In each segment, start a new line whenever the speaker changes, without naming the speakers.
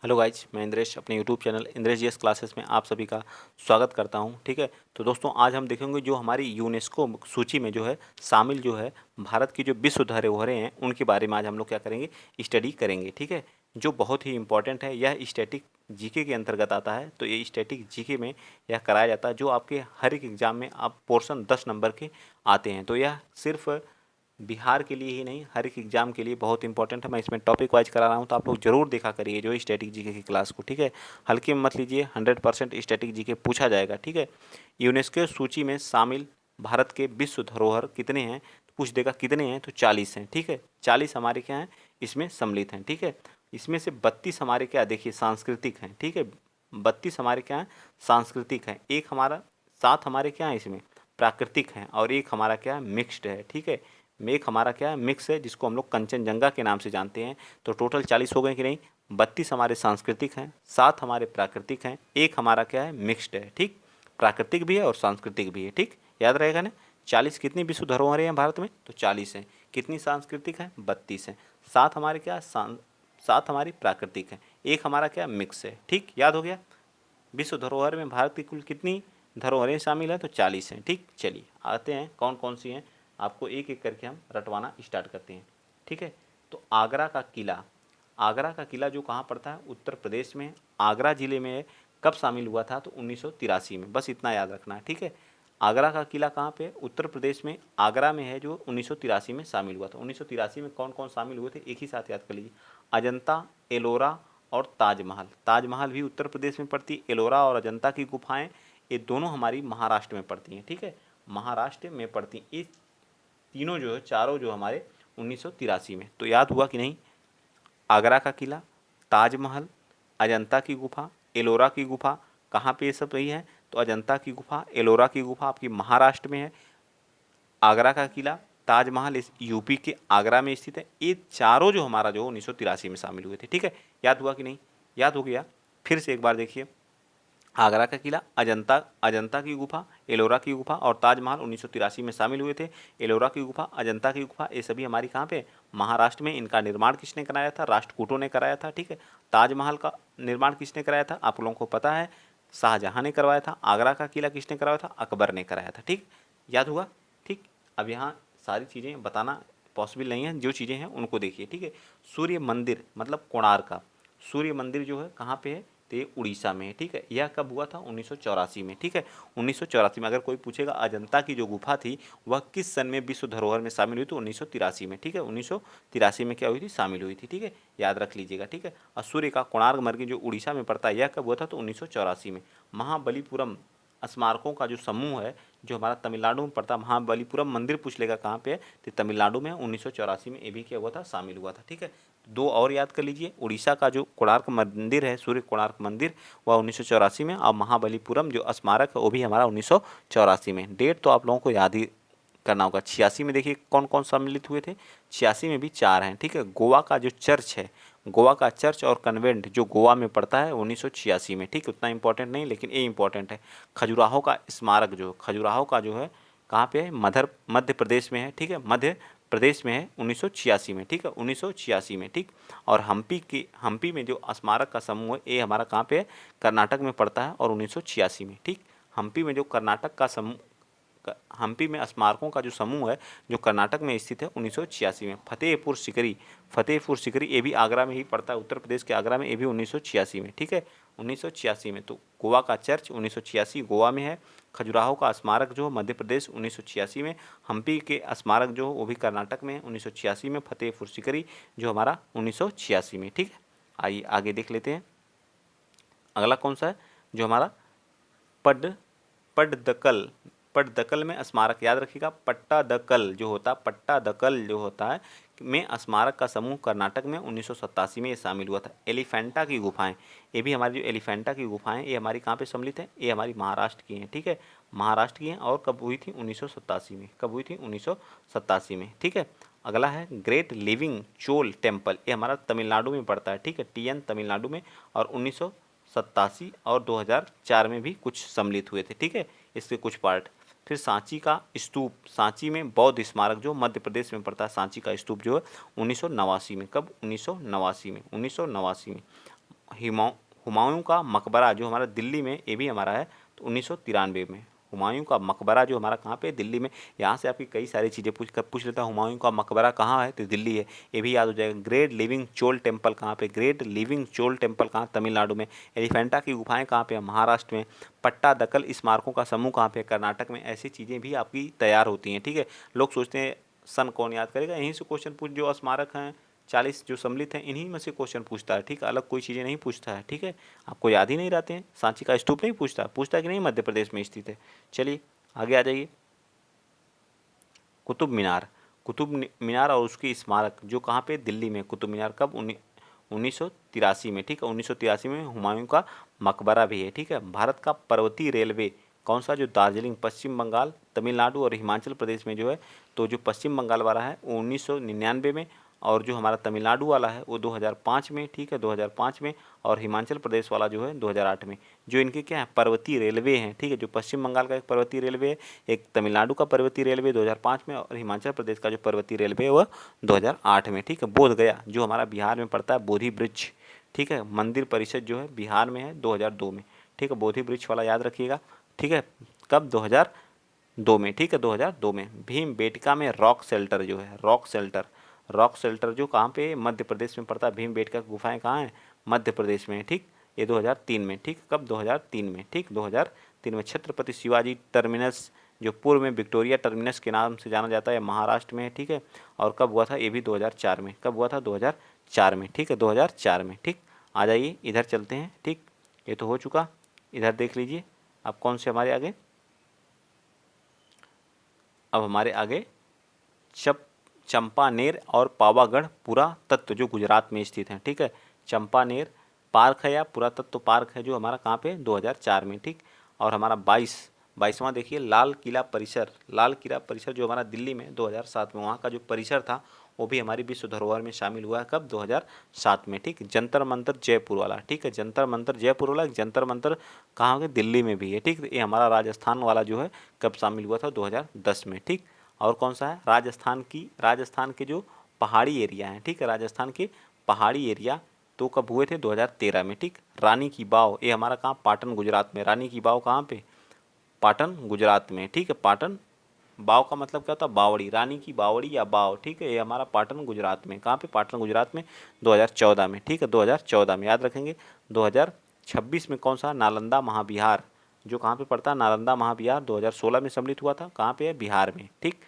Hello guys, मैं इंद्रेश अपने YouTube channel Indresh GS classes में आप सभी का स्वागत करता हूं। ठीक है, तो दोस्तों आज हम देखेंगे जो हमारी यूनेस्को सूची में जो है शामिल जो है भारत की जो विश्व धरोहरें हैं उनके बारे में आज हम लोग क्या करेंगे, स्टडी करेंगे। ठीक है, जो बहुत ही इंपॉर्टेंट है, यह स्टैटिक जीके के अंतर्गत आता है। तो ये स्टैटिक जीके में यह कराया जाता है, जो आपके हर एक एग्जाम में आप पोर्शन 10 नंबर के आते हैं। तो यह सिर्फ बिहार के लिए ही नहीं, हर एक एग्जाम के लिए बहुत इंपॉर्टेंट है। मैं इसमें टॉपिक वाइज करा रहा हूँ, तो आप लोग जरूर देखा करिए जो स्टैटिक जीके की क्लास को। ठीक है, हल्के में मत लीजिए, 100% स्टैटिक जीके पूछा जाएगा। ठीक है, यूनेस्को सूची में शामिल भारत के विश्व धरोहर कितने हैं, तो पूछ देगा कितने हैं, तो 40 हैं। ठीक है, 40 हमारे क्या हैं, इसमें सम्मिलित हैं। ठीक है, इसमें से 32 हमारे क्या, देखिए सांस्कृतिक हैं। ठीक है, 32 हमारे क्या हैं, सांस्कृतिक हैं। एक हमारा 7 हमारे क्या है, इसमें प्राकृतिक हैं, और एक हमारा क्या है, मिक्स्ड है। ठीक है, एक हमारा क्या है, मिक्स है, जिसको हम लोग कंचनजंगा के नाम से जानते हैं। तो टोटल 40 हो गए कि नहीं, 32 हमारे सांस्कृतिक हैं, 7 हमारे प्राकृतिक हैं, एक हमारा क्या है, मिक्स्ड है। ठीक, प्राकृतिक भी है और सांस्कृतिक भी है। ठीक, याद रहेगा ना। 40 कितनी विश्व धरोहरें हैं भारत में, तो 40 हैं। कितनी सांस्कृतिक है, 32 हैं। 7 हमारे क्या, 7 हमारी प्राकृतिक हैं, एक हमारा क्या, मिक्स है। ठीक, याद हो गया। विश्व धरोहर में भारत की कुल कितनी धरोहरें शामिल हैं, तो 40 हैं। ठीक, चलिए आते हैं कौन कौन सी हैं, आपको एक एक करके हम रटवाना स्टार्ट करते हैं। ठीक है, तो आगरा का किला, आगरा का किला जो कहाँ पड़ता है, उत्तर प्रदेश में, आगरा जिले में है। कब शामिल हुआ था, तो 1983 में, बस इतना याद रखना है। ठीक है, आगरा का किला कहाँ पे, उत्तर प्रदेश में, आगरा में है, जो 1983 में शामिल हुआ था। 1983 में कौन कौन शामिल हुए थे, एक ही साथ याद कर लीजिए। अजंता, एलोरा और ताजमहल। ताजमहल भी उत्तर प्रदेश में पड़ती है, एलोरा और अजंता की गुफाएं ये दोनों हमारी महाराष्ट्र में पड़ती हैं। ठीक है, महाराष्ट्र में पड़ती हैं ये तीनों, जो है चारों, जो हमारे 1983 में। तो याद हुआ कि नहीं, आगरा का किला, ताजमहल, अजंता की गुफा, एलोरा की गुफा, कहाँ पे ये सब रही है, तो अजंता की गुफा, एलोरा की गुफा आपकी महाराष्ट्र में है। आगरा का किला, ताजमहल इस यूपी के आगरा में स्थित है। ये चारों जो हमारा जो 1983 में शामिल हुए थे। ठीक है, याद हुआ कि नहीं, याद हो गया। फिर से एक बार देखिए, आगरा का किला, अजंता अजंता की गुफा, एलोरा की गुफा और ताजमहल 1983 में शामिल हुए थे। एलोरा की गुफा, अजंता की गुफा, ये सभी हमारी कहाँ पे, महाराष्ट्र में। इनका निर्माण किसने कराया था, राष्ट्रकूटों ने कराया था। ठीक है, ताजमहल का निर्माण किसने कराया था, आप लोगों को पता है, शाहजहां ने करवाया था। आगरा का किला किसने कराया था, अकबर ने कराया था। ठीक, याद हुआ। ठीक, अब यहाँ सारी चीज़ें बताना पॉसिबल नहीं है, जो चीज़ें हैं उनको देखिए। ठीक है, सूर्य मंदिर मतलब कोणार्क का सूर्य मंदिर जो है कहाँ पे है, तो ये उड़ीसा में है। ठीक है, यह कब हुआ था, 1984 में। ठीक है, 1984 में। अगर कोई पूछेगा अजंता की जो गुफा थी वह किस सन में विश्व धरोहर में शामिल हुई, तो 1983 में। ठीक है, 1983 में क्या हुई थी, शामिल हुई थी। ठीक है, याद रख लीजिएगा। ठीक है, और सूर्य का कोणार्क मंदिर जो उड़ीसा में पड़ता है, यह कब हुआ था, तो 1984 में। महाबलीपुरम स्मारकों का जो समूह है, जो हमारा तमिलनाडु में पड़ता है, महाबलीपुरम मंदिर पूछ लेगा कहाँ पे है, तो तमिलनाडु में 1984 में ये भी क्या हुआ था, शामिल हुआ था। ठीक है, दो और याद कर लीजिए, उड़ीसा का जो कोणार्क मंदिर है, सूर्य कोणार्क मंदिर, वह 1984 में, और महाबलीपुरम जो स्मारक है वो भी हमारा 1984 में। डेट तो आप लोगों को याद ही करना होगा। 86 में देखिए कौन कौन सम्मिलित हुए थे, 86 में भी 4 हैं। ठीक है, गोवा का जो चर्च है, गोवा का चर्च और कन्वेंट जो गोवा में पड़ता है 1986 में। ठीक, उतना इंपॉर्टेंट नहीं, लेकिन ये इंपॉर्टेंट है। खजुराहो का स्मारक, जो खजुराहो का जो है कहाँ पे है, मध्य प्रदेश में है। ठीक है, मध्य प्रदेश में है, 1986 में। ठीक है, 1986 में। ठीक, और हम्पी में जो स्मारक का समूह है, ये हमारा कहाँ पे है, कर्नाटक में पड़ता है, और 1986 में। ठीक, हम्पी में जो कर्नाटक का समूह, हम्पी में स्मारकों का जो समूह है जो कर्नाटक में स्थित है, 1986 में। फतेहपुर सिकरी ये भी आगरा में ही पड़ता है, उत्तर प्रदेश के आगरा में, ये भी 1986 में। ठीक है, 1986 में। तो गोवा का चर्च 1986 गोवा में है, खजुराहो का स्मारक जो मध्य प्रदेश 1986 में, हम्पी के स्मारक जो वो भी कर्नाटक में है 1986 में, फतेहपुर सिकरी जो हमारा 1986 में। ठीक है, आइए आगे देख लेते हैं। अगला कौन सा है, जो हमारा पड पट्टदकल, पट्टदकल में स्मारक, याद रखिएगा, पट्टादकल जो होता है, पट्टादकल जो होता है में स्मारक का समूह कर्नाटक में 1987 में ये शामिल हुआ था। एलिफेंटा की गुफाएं, ये भी हमारी जो एलिफेंटा की गुफाएं, ये हमारी कहाँ पे सम्मिलित है, ये हमारी महाराष्ट्र की हैं। ठीक है, महाराष्ट्र की हैं, और कब हुई थी, 1987 में। कब हुई थी, 1987 में। ठीक है, अगला है ग्रेट लिविंग चोल टेम्पल, ये हमारा तमिलनाडु में पड़ता है। ठीक है, टीएन तमिलनाडु में, और 1987 और 2004 में भी कुछ सम्मिलित हुए थे। ठीक है, इसके कुछ पार्ट। फिर सांची का स्तूप, सांची में बौद्ध स्मारक जो मध्य प्रदेश में पड़ता है, सांची का स्तूप जो है 1989 में। कब, 1989 में, 1989 में। हुमायूं का मकबरा जो हमारा दिल्ली में, ये भी हमारा है तो 1993 में। हुमायूं का मकबरा जो हमारा कहाँ पे, दिल्ली में। यहाँ से आपकी कई सारी चीज़ें पूछ लेता है, हुमायूं का मकबरा कहाँ है तो दिल्ली है, ये भी याद हो जाएगा। ग्रेट लिविंग चोल टेम्पल कहाँ पे, ग्रेट लिविंग चोल टेम्पल कहाँ, तमिलनाडु में। एलिफेंटा की गुफाएं कहाँ पे, महाराष्ट्र में। पट्टादकल स्मारकों का समूह कहाँ पे, कर्नाटक में। ऐसी चीज़ें भी आपकी तैयार होती हैं, ठीक है। लोग सोचते हैं सन कौन याद करेगा, यहीं से क्वेश्चन पूछ, जो स्मारक हैं 40 जो सम्मिलित हैं इन्हीं में से क्वेश्चन पूछता है, ठीक है। अलग कोई चीज़ें नहीं पूछता है, ठीक है। आपको याद ही नहीं रहते हैं। सांची का स्तूप नहीं पूछता, पूछता कि नहीं मध्य प्रदेश में स्थित है। चलिए आगे आ जाइए। कुतुब मीनार, कुतुब मीनार और उसकी स्मारक जो कहाँ पे, दिल्ली में। कुतुब मीनार कब, 1983 में, ठीक है। 1983 में। हुमायूं का मकबरा भी है, ठीक है। भारत का पर्वतीय रेलवे कौन सा, जो दार्जिलिंग, पश्चिम बंगाल, तमिलनाडु और हिमाचल प्रदेश में जो है, तो जो पश्चिम बंगाल वाला है वो 1999 में, और जो हमारा तमिलनाडु वाला है वो 2005 में, ठीक है, 2005 में। और हिमाचल प्रदेश वाला जो है 2008 में। जो इनके क्या है, पर्वतीय रेलवे हैं, ठीक है। जो पश्चिम बंगाल का एक पर्वतीय रेलवे है, एक तमिलनाडु का पर्वतीय रेलवे 2005 में, और हिमाचल प्रदेश का जो पर्वतीय रेलवे है वह 2008 में, ठीक है। बोध गया जो हमारा बिहार में पड़ता है, बोधि वृक्ष, ठीक है। मंदिर परिषद जो है बिहार में है 2002 में, ठीक है। बोधि वृक्ष वाला याद रखिएगा, ठीक है। कब, 2002 में, ठीक है, 2002 में। भीम बेटका में रॉक शेल्टर जो है, रॉक शेल्टर, रॉक शेल्टर जो कहाँ पे, मध्य प्रदेश में पड़ता है। भीम बेटका की गुफाएं कहाँ हैं, मध्य प्रदेश में, ठीक। ये 2003 में, ठीक। कब, 2003 में, ठीक, 2003 में। छत्रपति शिवाजी टर्मिनस जो पूर्व में विक्टोरिया टर्मिनस के नाम से जाना जाता है, महाराष्ट्र में, ठीक है। और कब हुआ था, ये भी 2004 में। कब हुआ था, 2004 में, ठीक है, 2004 में, ठीक। आ जाइए इधर चलते हैं, ठीक। ये तो हो चुका, इधर देख लीजिए। अब कौन से हमारे आगे, अब हमारे आगे चंपानेर और पावागढ़ पुरातत्व जो गुजरात में स्थित है, ठीक है। चंपानेर पार्क है या पुरातत्व पार्क है जो हमारा कहाँ पे, 2004 में, ठीक। और हमारा 22वां देखिए, लाल किला परिसर, लाल किला परिसर जो हमारा दिल्ली में 2007 में, वहाँ का जो परिसर था वो भी हमारी विश्व धरोहर में शामिल हुआ है। कब, 2007 में, ठीक। जंतर मंतर जयपुर वाला, ठीक है, जंतर मंतर जयपुर वाला। जंतर मंतर कहाँ हो गया, दिल्ली में भी है, ठीक। ये हमारा राजस्थान वाला जो है कब शामिल हुआ था, 2010 में, ठीक। और कौन सा है, राजस्थान के जो पहाड़ी एरिया हैं, ठीक है, राजस्थान के पहाड़ी एरिया तो कब हुए थे, 2013 में, ठीक। रानी की वाव, ये हमारा कहाँ, पाटन गुजरात में। रानी की वाव कहाँ पे, पाटन गुजरात में, ठीक है। पाटन बाव का मतलब क्या होता है, बावड़ी, रानी की बावड़ी या बाव, ठीक है। ये हमारा पाटन गुजरात में, कहाँ पे, पाटन गुजरात में, 2014 में, ठीक है, 2014 में याद रखेंगे। 2026 में कौन सा, नालंदा महाविहार जो कहाँ पे पड़ता है, नालंदा महाविहार 2016 में सम्मिलित हुआ था, कहाँ पे है, बिहार में, ठीक।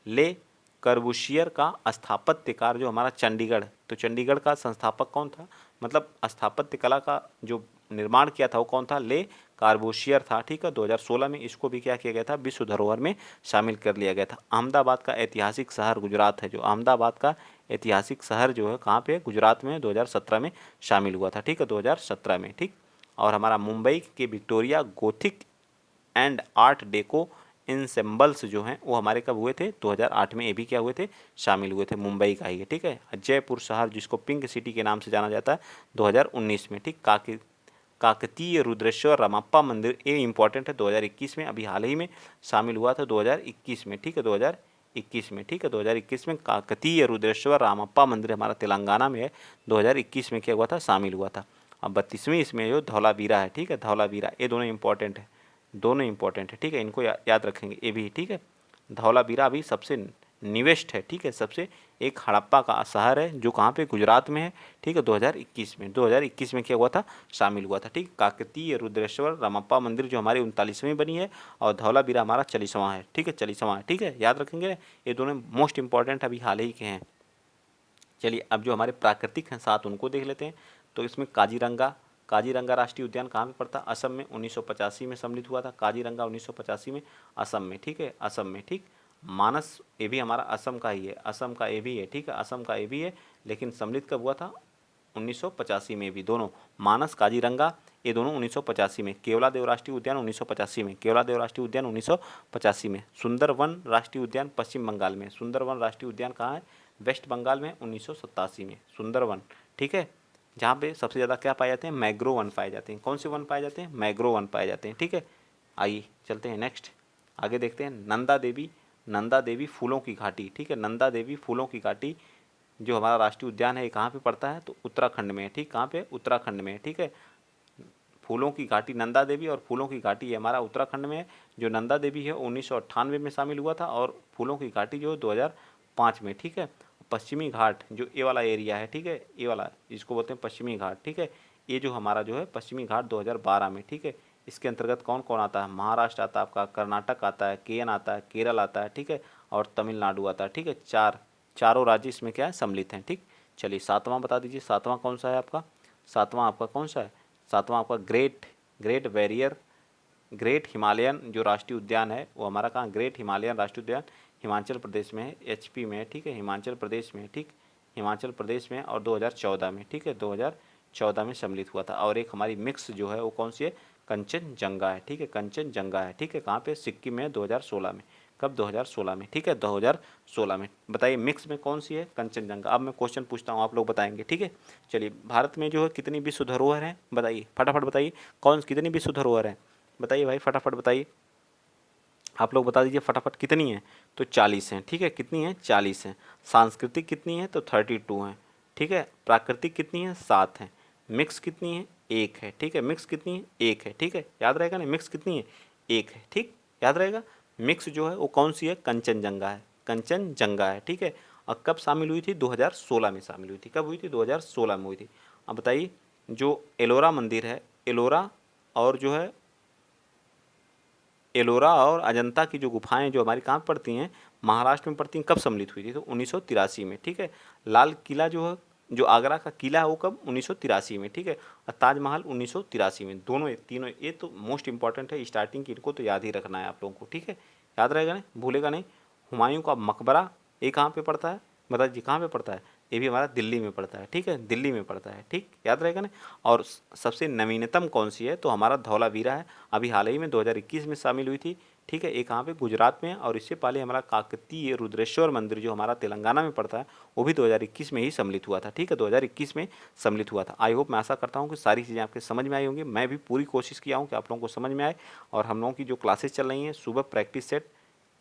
ले कर्बूशियर का स्थापत्य कार्य जो हमारा चंडीगढ़, तो चंडीगढ़ का संस्थापक कौन था, मतलब स्थापत्य कला का जो निर्माण किया था वो कौन था, ले कार्बोशियर था, ठीक है। 2016 में इसको भी क्या किया गया था, विश्व धरोहर में शामिल कर लिया गया था। अहमदाबाद का ऐतिहासिक शहर गुजरात है, जो अहमदाबाद का ऐतिहासिक शहर जो है कहाँ पे है, गुजरात में, 2017 में शामिल हुआ था, ठीक है, 2017 में, ठीक। और हमारा मुंबई के Victoria Gothic and Art Deco ensembles जो हैं वो हमारे कब हुए थे, 2008 में। ये भी क्या हुए थे, शामिल हुए थे, मुंबई का ही है, ठीक है। जयपुर शहर जिसको पिंक सिटी के नाम से जाना जाता है, 2019 में, ठीक। काकतीय रुद्रेश्वर रामप्पा मंदिर, ये इंपॉर्टेंट है, 2021 में, अभी हाल ही में शामिल हुआ था 2021 में, ठीक है, 2021 में, ठीक है, 2021 में काकतीय रुद्रेश्वर रामप्पा मंदिर हमारा तेलंगाना में है, 2021 में क्या हुआ था, शामिल हुआ था। अब 32वीं इसमें जो धौलावीरा है, ठीक है, धौलावीरा, ये दोनों इंपॉर्टेंट है, दोनों इंपॉर्टेंट है, ठीक है। इनको याद रखेंगे ये भी, ठीक है। धौलावीरा अभी सबसे निवेस्ट है, ठीक है, सबसे एक हड़प्पा का शहर है जो कहाँ पे, गुजरात में है, ठीक है। 2021 में क्या हुआ था, शामिल हुआ था, ठीक। काकतीय रुद्रेश्वर रामप्पा मंदिर जो हमारी 39वीं बनी है, और धौलावीरा हमारा 40वां है, ठीक है, 40वां है, ठीक है, याद रखेंगे। ये दोनों मोस्ट इंपॉर्टेंट अभी हाल ही के हैं। चलिए अब जो हमारे प्राकृतिक हैं 7 उनको देख लेते हैं। तो इसमें काजीरंगा राष्ट्रीय उद्यान कहाँ पे पड़ता है, असम में, 1985 में सम्मिलित हुआ था काजीरंगा, 1985 में, असम में, ठीक है, असम में, ठीक। मानस, ये भी हमारा असम का ही है, असम का ये भी है, ठीक है, असम का ये भी है, लेकिन सम्मिलित कब हुआ था, 1985 में भी दोनों। मानस, काजीरंगा, ये दोनों 1985 में। केवलादेव राष्ट्रीय उद्यान 1985 में, केवलादेव राष्ट्रीय उद्यान 1985 में। सुंदरवन राष्ट्रीय उद्यान पश्चिम बंगाल में, सुंदरवन राष्ट्रीय उद्यान कहाँ है, वेस्ट बंगाल में, 1987 में, सुंदरवन, ठीक है। जहाँ पे सबसे ज़्यादा क्या पाए जाते हैं, मैग्रो वन पाए जाते हैं। कौन से वन पाए जाते हैं, मैग्रो वन पाए जाते हैं, ठीक है। आइए चलते हैं नेक्स्ट, आगे देखते हैं। नंदा देवी फूलों की घाटी, ठीक है, नंदा देवी फूलों की घाटी जो हमारा राष्ट्रीय उद्यान है ये कहाँ पे पड़ता है, तो उत्तराखंड में है, ठीक, कहाँ पे, उत्तराखंड में है, ठीक है। फूलों की घाटी नंदा देवी और फूलों की घाटी ये हमारा उत्तराखंड में है। जो नंदा देवी है 1998 में शामिल हुआ था और फूलों की घाटी जो 2005 में, ठीक है। पश्चिमी घाट जो ये वाला एरिया है, ठीक है, ये वाला इसको बोलते हैं पश्चिमी घाट, ठीक है। ये जो हमारा जो है पश्चिमी घाट 2012 में, ठीक है। इसके अंतर्गत कौन कौन आता है, महाराष्ट्र आता है आपका, कर्नाटक आता है, केन आता है, केरल आता है, ठीक है, और तमिलनाडु आता है, ठीक है। चारों राज्य इसमें क्या है, सम्मिलित हैं, ठीक। चलिए सातवां बता दीजिए, सातवां कौन सा है आपका, सातवां आपका कौन सा है, सातवां आपका ग्रेट बैरियर, ग्रेट हिमालयन जो राष्ट्रीय उद्यान है वो हमारा कहाँ, ग्रेट हिमालयन राष्ट्रीय उद्यान हिमाचल प्रदेश में है, एचपी में है, ठीक है, हिमाचल प्रदेश में है, ठीक, हिमाचल प्रदेश में और 2014 में, ठीक है, 2014 में सम्मिलित हुआ था। और एक हमारी मिक्स जो है वो कौन सी है, कंचनजंगा है, ठीक है, कंचनजंगा है, ठीक है, कहाँ पे, सिक्किम में 2016 में, कब, 2016 में, ठीक है, 2016 में। बताइए मिक्स में कौन सी है, कंचनजंगा। अब मैं क्वेश्चन पूछता हूँ, आप लोग बताएंगे, ठीक है। चलिए भारत में जो है कितनी विश्व धरोहर हैं, बताइए फटाफट बताइए, कौन कितनी विश्व धरोहर हैं, बताइए भाई फटाफट बताइए, आप लोग बता दीजिए फटाफट कितनी है, तो 40 हैं, ठीक है, कितनी है, 40 हैं। सांस्कृतिक कितनी है, तो 32 हैं, ठीक है। प्राकृतिक कितनी है, 7 हैं। मिक्स कितनी है, 1 है, ठीक है, मिक्स कितनी है, 1 है, ठीक है, याद रहेगा ना, मिक्स कितनी है, 1 है, ठीक, याद रहेगा। मिक्स जो है वो कौन सी है, कंचनजंगा है, कंचनजंगा है, ठीक है। और कब शामिल हुई थी, 2016 में शामिल हुई थी, कब हुई थी, 2016 में हुई थी। अब बताइए जो एलोरा मंदिर है, एलोरा और जो है एलोरा और अजंता की जो गुफाएं जो हमारी कहाँ पड़ती हैं, महाराष्ट्र में पड़ती हैं, कब सम्मिलित हुई थी, तो 1983 में, ठीक है। लाल किला जो है, जो आगरा का किला है वो कब, 1983 में, ठीक है। और ताजमहल 1983 में, दोनों तीनों ये तो मोस्ट इंपॉर्टेंट है, स्टार्टिंग की इनको तो याद ही रखना है आप लोगों को, ठीक है, याद रहेगा नहीं, भूलेगा नहीं। हुमायूं का मकबरा ये कहाँ पे पड़ता है, बताइए कहाँ पे पड़ता है, ये भी हमारा दिल्ली में पड़ता है, ठीक है, दिल्ली में पड़ता है, ठीक, याद रहेगा ना। और सबसे नवीनतम कौन सी है, तो हमारा धौलावीरा है, अभी हाल ही में 2021 में शामिल हुई थी, ठीक है। एक कहाँ पे, गुजरात में, और इससे पहले हमारा काकतीय रुद्रेश्वर मंदिर जो हमारा तेलंगाना में पड़ता है वो भी 2021 में ही सम्मिलित हुआ था, ठीक है, 2021 में सम्मिलित हुआ था। आई होप, मैं आशा करता हूँ कि सारी चीज़ें आपके समझ में आई होंगी। मैं भी पूरी कोशिश किया हूँ कि आप लोगों को समझ में आए। और हम लोगों की जो क्लासेस चल रही हैं सुबह प्रैक्टिस सेट,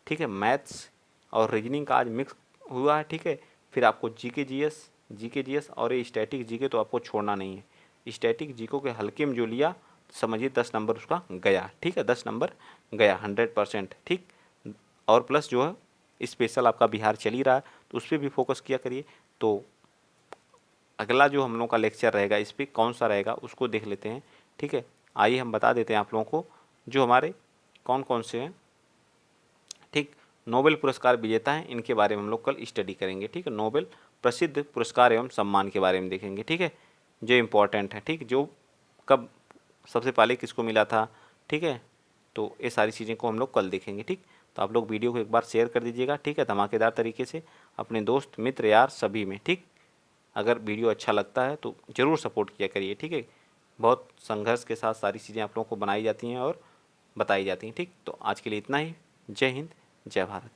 ठीक है, मैथ्स और रीजनिंग का आज मिक्स हुआ है, ठीक है। फिर आपको जीके जीएस और ये स्टैटिक जीके तो आपको छोड़ना नहीं है। स्टैटिक जीको के हल्के में जो लिया, समझिए 10 नंबर उसका गया, ठीक है, 10 नंबर गया 100%, ठीक। और प्लस जो है स्पेशल आपका बिहार चल ही रहा है तो उस पर भी फोकस किया करिए। तो अगला जो हम लोग का लेक्चर रहेगा इस पर कौन सा रहेगा उसको देख लेते हैं, ठीक है। आइए हम बता देते हैं आप लोगों को जो हमारे कौन कौन से हैं, ठीक। नोबेल पुरस्कार विजेता हैं, इनके बारे में हम लोग कल स्टडी करेंगे, ठीक है। नोबेल प्रसिद्ध पुरस्कार एवं सम्मान के बारे में देखेंगे, ठीक है, जो इम्पोर्टेंट है, ठीक, जो कब सबसे पहले किसको मिला था, ठीक है। तो ये सारी चीज़ें को हम लोग कल देखेंगे, ठीक। तो आप लोग वीडियो को एक बार शेयर कर दीजिएगा, ठीक है, धमाकेदार तरीके से अपने दोस्त मित्र यार सभी में, ठीक। अगर वीडियो अच्छा लगता है तो ज़रूर सपोर्ट किया करिए, ठीक है। बहुत संघर्ष के साथ सारी चीज़ें आप लोगों को बनाई जाती हैं और बताई जाती हैं, ठीक। तो आज के लिए इतना ही। जय हिंद, जय भारत।